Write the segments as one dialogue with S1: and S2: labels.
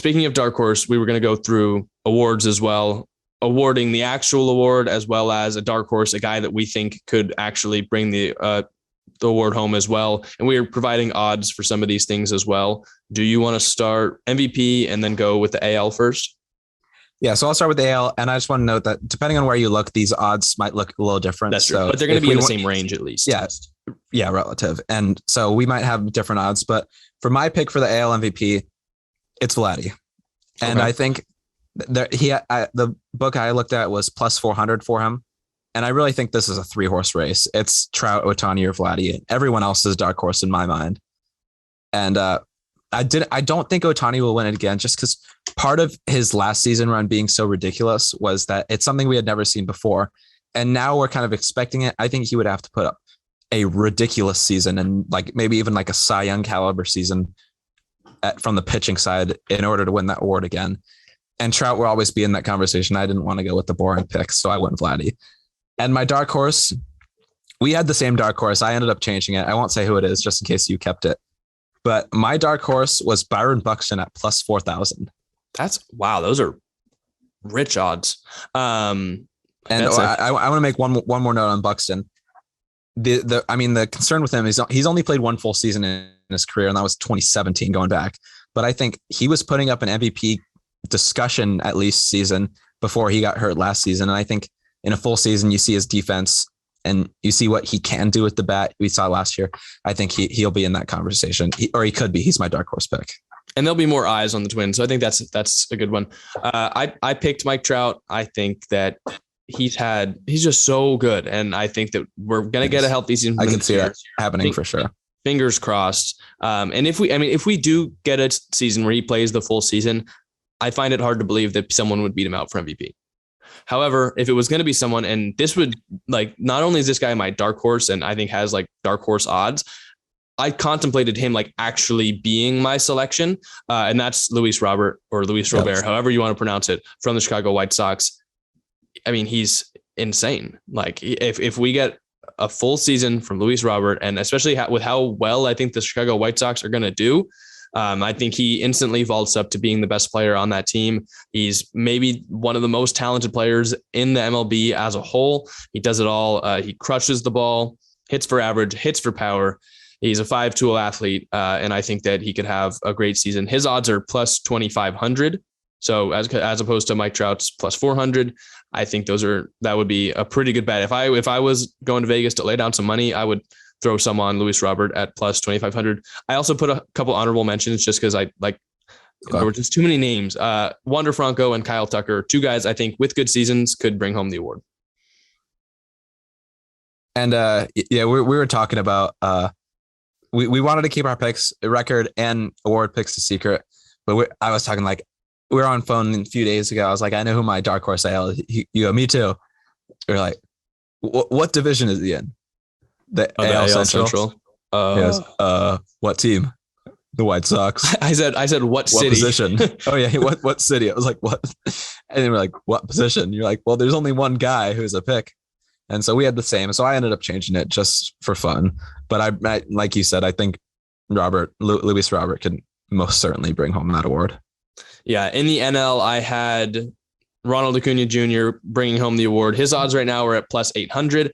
S1: speaking of dark horse, we were going to go through awards as well, awarding the actual award as well as a dark horse, a guy that we think could actually bring the award home as well. And we are providing odds for some of these things as well. Do you want to start MVP and then go with the AL first?
S2: Yeah, so I'll start with the AL, and I just want to note that depending on where you look, these odds might look a little different.
S1: That's true,
S2: so
S1: but they're going to be in the same range at least.
S2: Yeah, relative. And so we might have different odds, but for my pick for the AL MVP, it's Vladdy. And I think the book I looked at was plus 400 for him. And I really think this is a 3-horse race. It's Trout, Ohtani, or Vladdy. Everyone else is dark horse in my mind. And I don't think Ohtani will win it again, just because part of his last season run being so ridiculous was that it's something we had never seen before. And now we're kind of expecting it. I think he would have to put up a ridiculous season and like maybe even like a Cy Young caliber season from the pitching side in order to win that award again. And Trout will always be in that conversation. I didn't want to go with the boring picks, so I went Vladdy. And my dark horse, we had the same dark horse. I ended up changing it. I won't say who it is just in case you kept it. But my dark horse was Byron Buxton at plus 4,000.
S1: Wow. Those are rich odds. And
S2: I want to make one more note on Buxton. The concern with him is he's only played one full season in his career, and that was 2017 going back. But I think he was putting up an MVP discussion at least season before he got hurt last season. And I think in a full season, you see his defense and you see what he can do with the bat. We saw last year. I think he'll be in that conversation, he could be. He's my dark horse pick.
S1: And there'll be more eyes on the Twins. So I think that's a good one. I picked Mike Trout. I think that he's just so good. And I think that we're going to get a healthy season.
S2: I can see that happening for sure.
S1: Fingers crossed. And if we do get a season where he plays the full season, I find it hard to believe that someone would beat him out for MVP. However, if it was going to be someone, and this would not only is this guy my dark horse and I think has like dark horse odds, I contemplated him like actually being my selection. And that's Luis Robert or Luis Robert, however you want to pronounce it, from the Chicago White Sox. I mean, he's insane. Like if we get a full season from Luis Robert, and especially with how well I think the Chicago White Sox are going to do, I think he instantly vaults up to being the best player on that team. He's maybe one of the most talented players in the MLB as a whole. He does it all. He crushes the ball, hits for average, hits for power. He's a 5-tool athlete, and I think that he could have a great season. His odds are plus 2,500. So as opposed to Mike Trout's plus 400, I think that would be a pretty good bet. If I was going to Vegas to lay down some money, I would throw some on Luis Robert at plus 2,500. I also put a couple honorable mentions just because there were just too many names. Wander Franco and Kyle Tucker, two guys I think with good seasons could bring home the award.
S2: And we were talking about we wanted to keep our picks record and award picks a secret, but I was talking like we were on phone a few days ago. I was like, I know who my dark horse AL is. You go, me too. We we're like, what division is he in? The AL Central. Yes. What team? The White Sox.
S1: I said what city?
S2: What position? Oh yeah. What city? I was like, what? And then we're like, what position? You're like, well, there's only one guy who's a pick. And so we had the same. So I ended up changing it just for fun. But I like you said, I think Luis Robert can most certainly bring home that award.
S1: Yeah. In the NL, I had Ronald Acuna Jr. bringing home the award. His odds right now are at plus 800.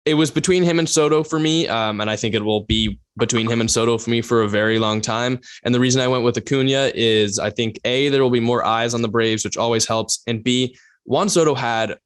S1: It was between him and Soto for me. And I think it will be between him and Soto for me for a very long time. And the reason I went with Acuna is I think A, there will be more eyes on the Braves, which always helps. And B, Juan Soto had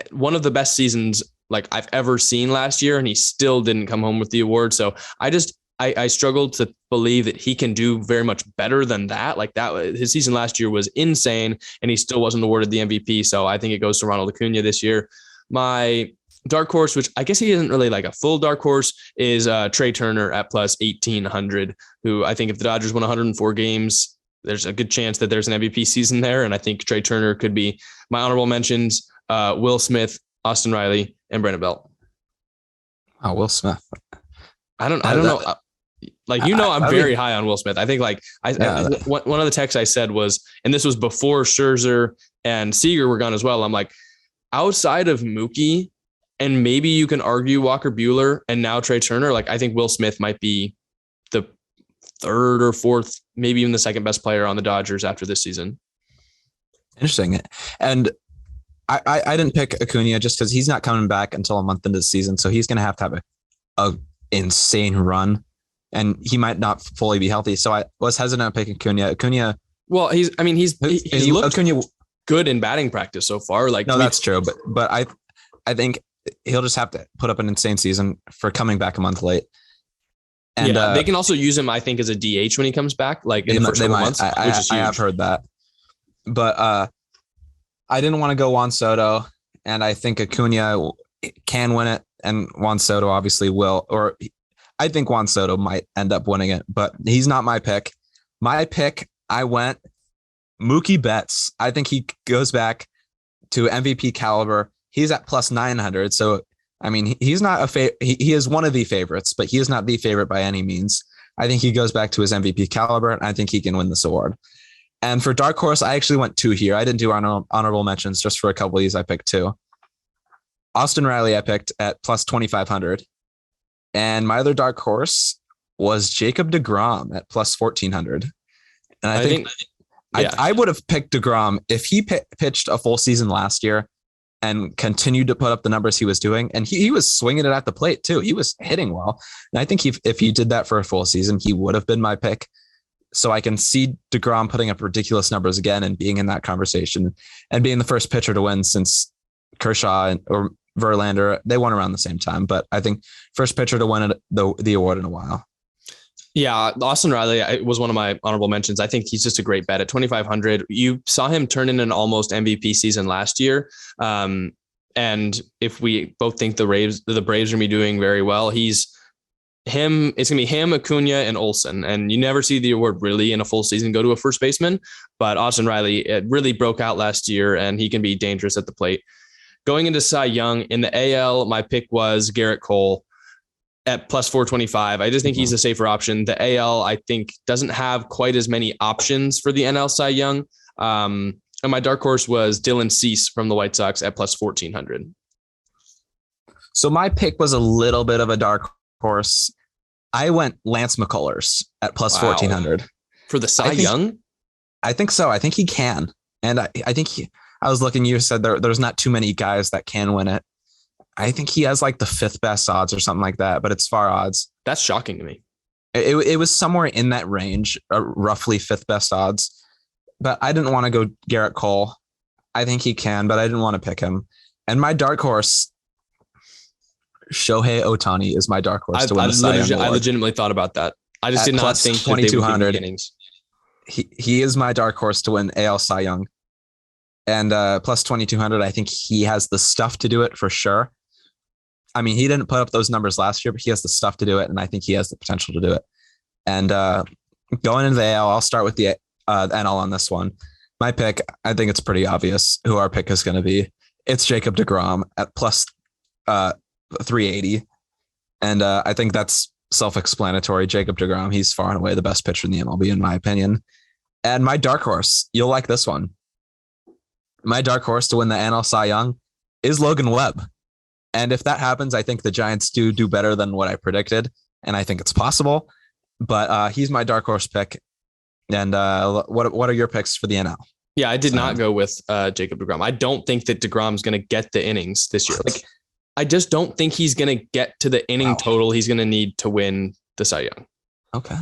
S1: one of the best seasons like I've ever seen last year, and he still didn't come home with the award. So I struggled to believe that he can do very much better than that. Like that, his season last year was insane, and he still wasn't awarded the MVP. So I think it goes to Ronald Acuna this year. My dark horse, which I guess he isn't really like a full dark horse, is Trey Turner at plus 1,800, who I think if the Dodgers win 104 games, there's a good chance that there's an MVP season there. And I think Trey Turner could be my honorable mentions. Will Smith, Austin Riley, and Brandon Belt.
S2: Oh, Will Smith.
S1: I don't know. I'm very high on Will Smith. I think one of the texts I said was, and this was before Scherzer and Seager were gone as well. I'm like, outside of Mookie, and maybe you can argue Walker Buehler and now Trey Turner, like I think Will Smith might be the third or fourth, maybe even the second best player on the Dodgers after this season.
S2: Interesting. And I didn't pick Acuna just because he's not coming back until a month into the season. So he's going to have a insane run, and he might not fully be healthy. So I was hesitant to pick Acuna.
S1: Well, he's looked
S2: Acuna
S1: good in batting practice so far. Like,
S2: no, that's true. But I think he'll just have to put up an insane season for coming back a month late. And
S1: they can also use him, I think, as a DH when he comes back, like in the first couple months, which is huge.
S2: I have heard that. But I didn't want to go Juan Soto, and I think Acuna can win it, and Juan Soto obviously will. Or I think Juan Soto might end up winning it, but he's not my pick. My pick, I went Mookie Betts. I think he goes back to MVP caliber. He's at plus 900, so I mean, he's not he is one of the favorites, but he is not the favorite by any means. I think he goes back to his MVP caliber, and I think he can win this award. And for dark horse, I actually went 2 here. I didn't do honorable mentions. Just for a couple of these, I picked 2. Austin Riley I picked at plus 2,500. And my other dark horse was Jacob deGrom at plus 1,400. And I think I would have picked deGrom if he pitched a full season last year and continued to put up the numbers he was doing. And he was swinging it at the plate too. He was hitting well. And I think if he did that for a full season, he would have been my pick. So I can see deGrom putting up ridiculous numbers again and being in that conversation and being the first pitcher to win since Kershaw or Verlander. They won around the same time, but I think first pitcher to win the award in a while.
S1: Yeah, Austin Riley was one of my honorable mentions. I think he's just a great bet at 2,500. You saw him turn in an almost MVP season last year. And if we both think the Braves are going to be doing very well, it's going to be him, Acuna, and Olsen. And you never see the award really in a full season go to a first baseman. But Austin Riley, it really broke out last year, and he can be dangerous at the plate. Going into Cy Young, in the AL, my pick was Garrett Cole at plus 425. I just think he's a safer option. The AL, I think, doesn't have quite as many options for the NL Cy Young. And my dark horse was Dylan Cease from the White Sox at plus 1,400.
S2: So my pick was a little bit of a dark horse. I went Lance McCullers at plus 1,400.
S1: For the Cy Young?
S2: I think so. I think he can. And I think I was looking, you said there's not too many guys that can win it. I think he has like the 5th best odds or something like that, but it's far odds.
S1: That's shocking to me.
S2: It was somewhere in that range, roughly 5th best odds. But I didn't want to go Garrett Cole. I think he can, but I didn't want to pick him. And my dark horse, Shohei Ohtani, is my dark horse to win the Cy Young Award.
S1: I legitimately thought about that. I just did not think 2,200 innings.
S2: He is my dark horse to win AL Cy Young. And plus 2,200, I think he has the stuff to do it for sure. I mean, he didn't put up those numbers last year, but he has the stuff to do it, and I think he has the potential to do it. And going into the AL, I'll start with the NL on this one. My pick, I think it's pretty obvious who our pick is going to be. It's Jacob deGrom at plus 380. And I think that's self-explanatory. Jacob deGrom, he's far and away the best pitcher in the MLB, in my opinion. And my dark horse, you'll like this one. My dark horse to win the NL Cy Young is Logan Webb. And if that happens, I think the Giants do better than what I predicted. And I think it's possible. But he's my dark horse pick. And what are your picks for the NL?
S1: Yeah, I did not go with Jacob deGrom. I don't think that deGrom's going to get the innings this year. Like, I just don't think he's going to get to the inning total he's going to need to win the Cy Young.
S2: Okay.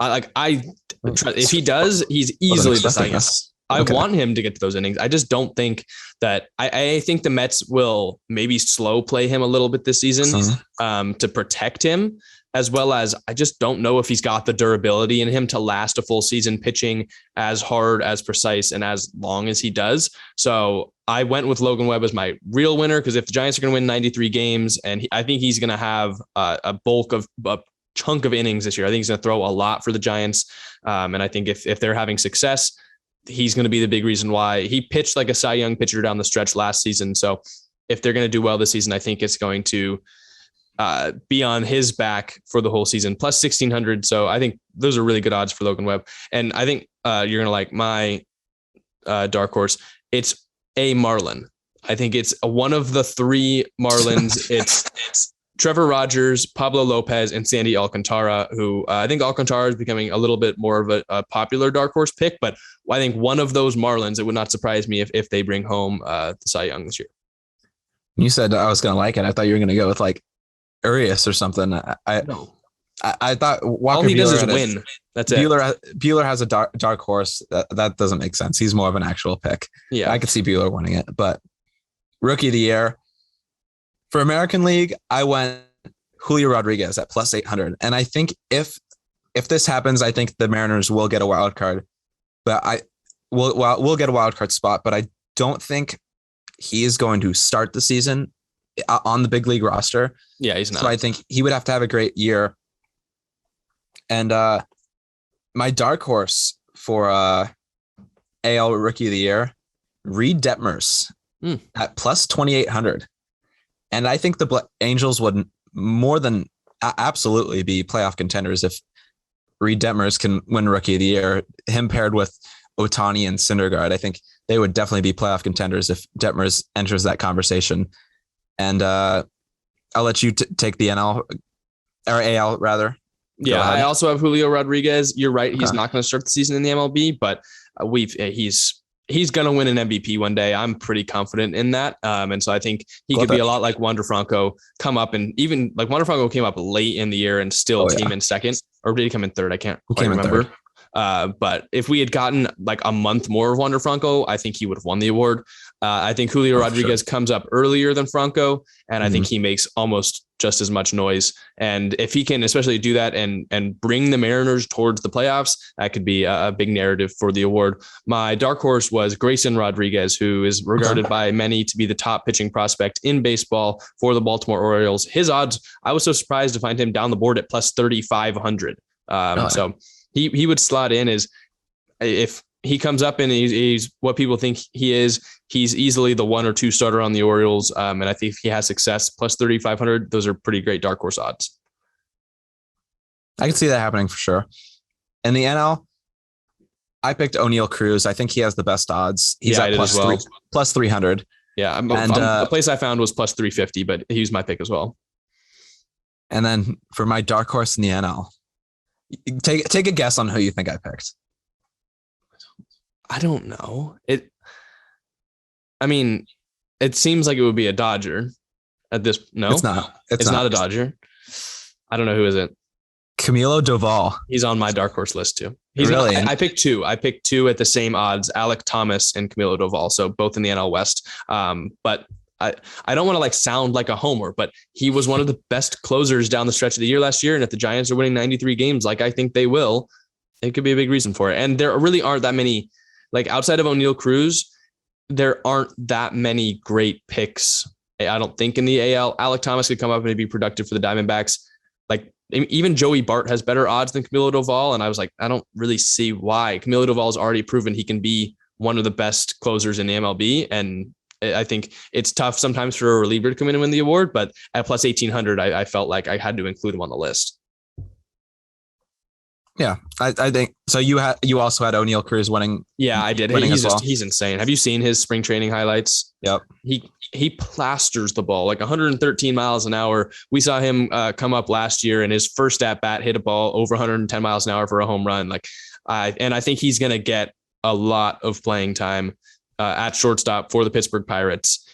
S1: If he does, he's easily the Cy Young. I want him to get to those innings. I just don't think that I think the Mets will maybe slow play him a little bit this season to protect him, as well as I just don't know if he's got the durability in him to last a full season pitching as hard, as precise, and as long as he does. So I went with Logan Webb as my real winner, because if the Giants are going to win 93 games, and I think he's going to have a chunk of innings this year. I think he's going to throw a lot for the Giants. And I think if they're having success, he's going to be the big reason why. He pitched like a Cy Young pitcher down the stretch last season. So if they're going to do well this season, I think it's going to be on his back for the whole season, plus 1,600. So I think those are really good odds for Logan Webb. And I think you're going to like my dark horse. It's a Marlin. I think it's one of the 3 Marlins. It's Trevor Rogers, Pablo Lopez, and Sandy Alcantara, who I think Alcantara is becoming a little bit more of a popular dark horse pick, but I think one of those Marlins, it would not surprise me if they bring home the Cy Young this year.
S2: You said I was going to like it. I thought you were going to go with like Urias or something. I thought Walker
S1: all he
S2: Buehler
S1: does is win. That's it.
S2: Buehler has a dark horse. That doesn't make sense. He's more of an actual pick.
S1: Yeah,
S2: I could see Buehler winning it, but rookie of the year for American League, I went Julio Rodriguez at plus 800. And I think if this happens, I think the Mariners will get a wild card, but we'll get a wild card spot, but I don't think he is going to start the season on the big league roster.
S1: Yeah, he's not.
S2: So I think he would have to have a great year. And my dark horse for AL Rookie of the Year, Reed Detmers at plus 2,800. And I think the Angels would more than absolutely be playoff contenders if Reed Detmers can win Rookie of the Year. Him paired with Ohtani and Syndergaard, I think they would definitely be playoff contenders if Detmers enters that conversation. And I'll let you take the NL or AL rather.
S1: Yeah, I also have Julio Rodriguez. You're right. He's not going to start the season in the MLB, but he's going to win an MVP one day. I'm pretty confident in that. And so I think he could be a lot like Wander Franco, come up, and even like Wander Franco came up late in the year and still came in second, or did he come in third? I can't quite remember. But if we had gotten like a month more of Wander Franco, I think he would have won the award. I think Julio Rodriguez comes up earlier than Franco, and I think he makes almost just as much noise. And if he can especially do that and bring the Mariners towards the playoffs, that could be a big narrative for the award. My dark horse was Grayson Rodriguez, who is regarded by many to be the top pitching prospect in baseball for the Baltimore Orioles. His odds, I was so surprised to find him down the board at plus 3,500. So he would slot in as, if he comes up and he's what people think he is, he's easily the 1 or 2 starter on the Orioles. And I think if he has success, plus 3,500, those are pretty great dark horse odds.
S2: I can see that happening for sure. In the NL, I picked O'Neal Cruz. I think he has the best odds. He's at plus 300.
S1: Yeah. The place I found was plus 350, but he was my pick as well.
S2: And then for my dark horse in the NL, take a guess on who you think I picked.
S1: I don't know. It seems like it would be a Dodger at this. No,
S2: it's not.
S1: It's not a Dodger. I don't know who is it.
S2: Camilo Doval.
S1: He's on my dark horse list too.
S2: Really?
S1: I picked two. I picked two at the same odds, Alec Thomas and Camilo Doval. So both in the NL West. But I don't want to sound like a homer, but he was one of the best closers down the stretch of the year last year. And if the Giants are winning 93 games, like I think they will, it could be a big reason for it. And there really aren't that many. Outside of O'Neal Cruz, there aren't that many great picks, I don't think, in the AL. Alec Thomas could come up and be productive for the Diamondbacks. Even Joey Bart has better odds than Camilo Doval, and I was like, I don't really see why. Camilo Doval has already proven he can be one of the best closers in the MLB, and I think it's tough sometimes for a reliever to come in and win the award, but at plus 1,800, I felt like I had to include him on the list.
S2: Yeah, I think so. You also had O'Neal Cruz winning.
S1: Yeah, I did. He's insane. Have you seen his spring training highlights?
S2: Yep.
S1: He plasters the ball 113 miles an hour. We saw him come up last year, and his first at bat hit a ball over 110 miles an hour for a home run. I think he's going to get a lot of playing time at shortstop for the Pittsburgh Pirates.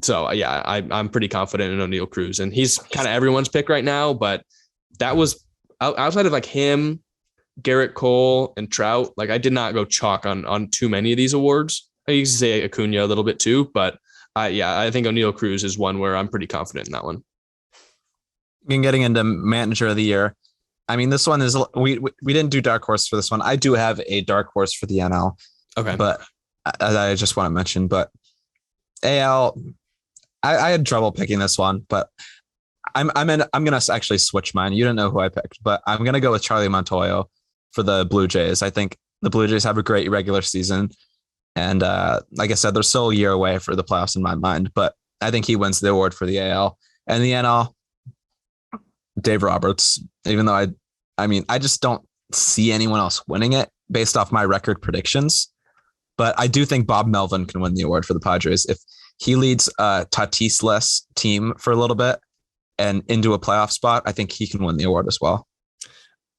S1: So yeah, I'm pretty confident in O'Neal Cruz, and he's kind of everyone's pick right now. But that was outside of him, Garrett Cole, and Trout. I did not go chalk on too many of these awards. I used to say Acuna a little bit too, but I think O'Neal Cruz is one where I'm pretty confident in that one.
S2: And getting into manager of the year, this one is we didn't do dark horse for this one. I do have a dark horse for the NL.
S1: Okay,
S2: but I just want to mention, but AL, I had trouble picking this one, but I'm gonna actually switch mine. You don't know who I picked, but I'm gonna go with Charlie Montoyo for the Blue Jays. I think the Blue Jays have a great regular season, and like I said, they're still a year away for the playoffs in my mind. But I think he wins the award for the AL and the NL. Dave Roberts, even though I just don't see anyone else winning it based off my record predictions. But I do think Bob Melvin can win the award for the Padres if he leads a Tatis-less team for a little bit. and into a playoff spot, I think he can win the award as well.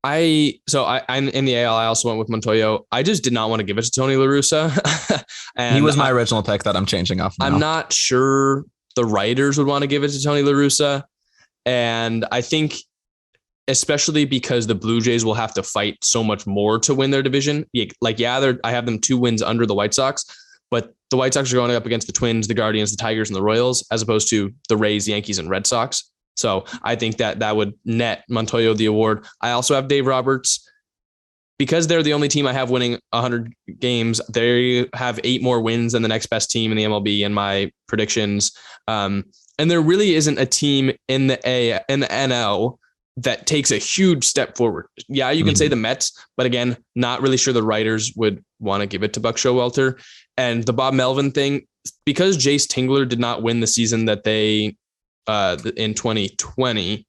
S1: I'm in the AL. I also went with Montoyo. I just did not want to give it to Tony La Russa. And
S2: he was my original pick that I'm changing off now.
S1: I'm not sure the writers would want to give it to Tony La Russa. And I think especially because the Blue Jays will have to fight so much more to win their division. I have them 2 wins under the White Sox, but the White Sox are going up against the Twins, the Guardians, the Tigers, and the Royals, as opposed to the Rays, Yankees, and Red Sox. So I think that would net Montoyo the award. I also have Dave Roberts. Because they're the only team I have winning 100 games, they have 8 more wins than the next best team in the MLB in my predictions. And there really isn't a team in the NL that takes a huge step forward. Yeah, you can say the Mets, but again, not really sure the writers would want to give it to Buck Showalter. And the Bob Melvin thing, because Jace Tingler did not win the season that they in 2020,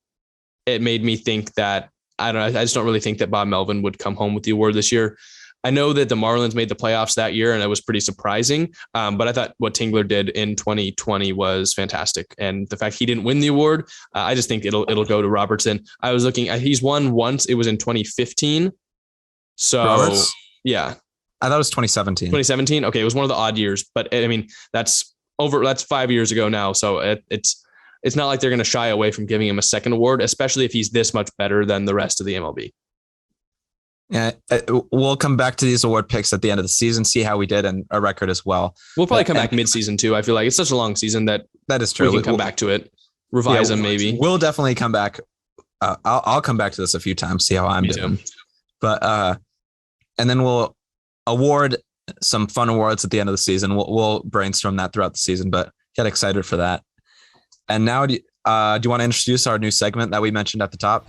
S1: it made me think that I just don't really think that Bob Melvin would come home with the award this year. I know that the Marlins made the playoffs that year, and it was pretty surprising. But I thought what Tingler did in 2020 was fantastic, and the fact he didn't win the award, I just think it'll go to Robertson. I was looking; he's won once. It was in 2015. So
S2: Roberts?
S1: Yeah,
S2: I thought it was 2017.
S1: 2017. Okay, it was one of the odd years, but I mean that's 5 years ago now. So it's not like they're going to shy away from giving him a second award, especially if he's this much better than the rest of the MLB.
S2: Yeah, we'll come back to these award picks at the end of the season, see how we did and a record as well.
S1: We'll probably come back mid-season too. I feel like it's such a long season that
S2: is true.
S1: We can come back to it, revise them maybe.
S2: We'll definitely come back. I'll come back to this a few times, see how I'm doing. But and then we'll award some fun awards at the end of the season. We'll brainstorm that throughout the season, but get excited for that. And now, do you want to introduce our new segment that we mentioned at the top?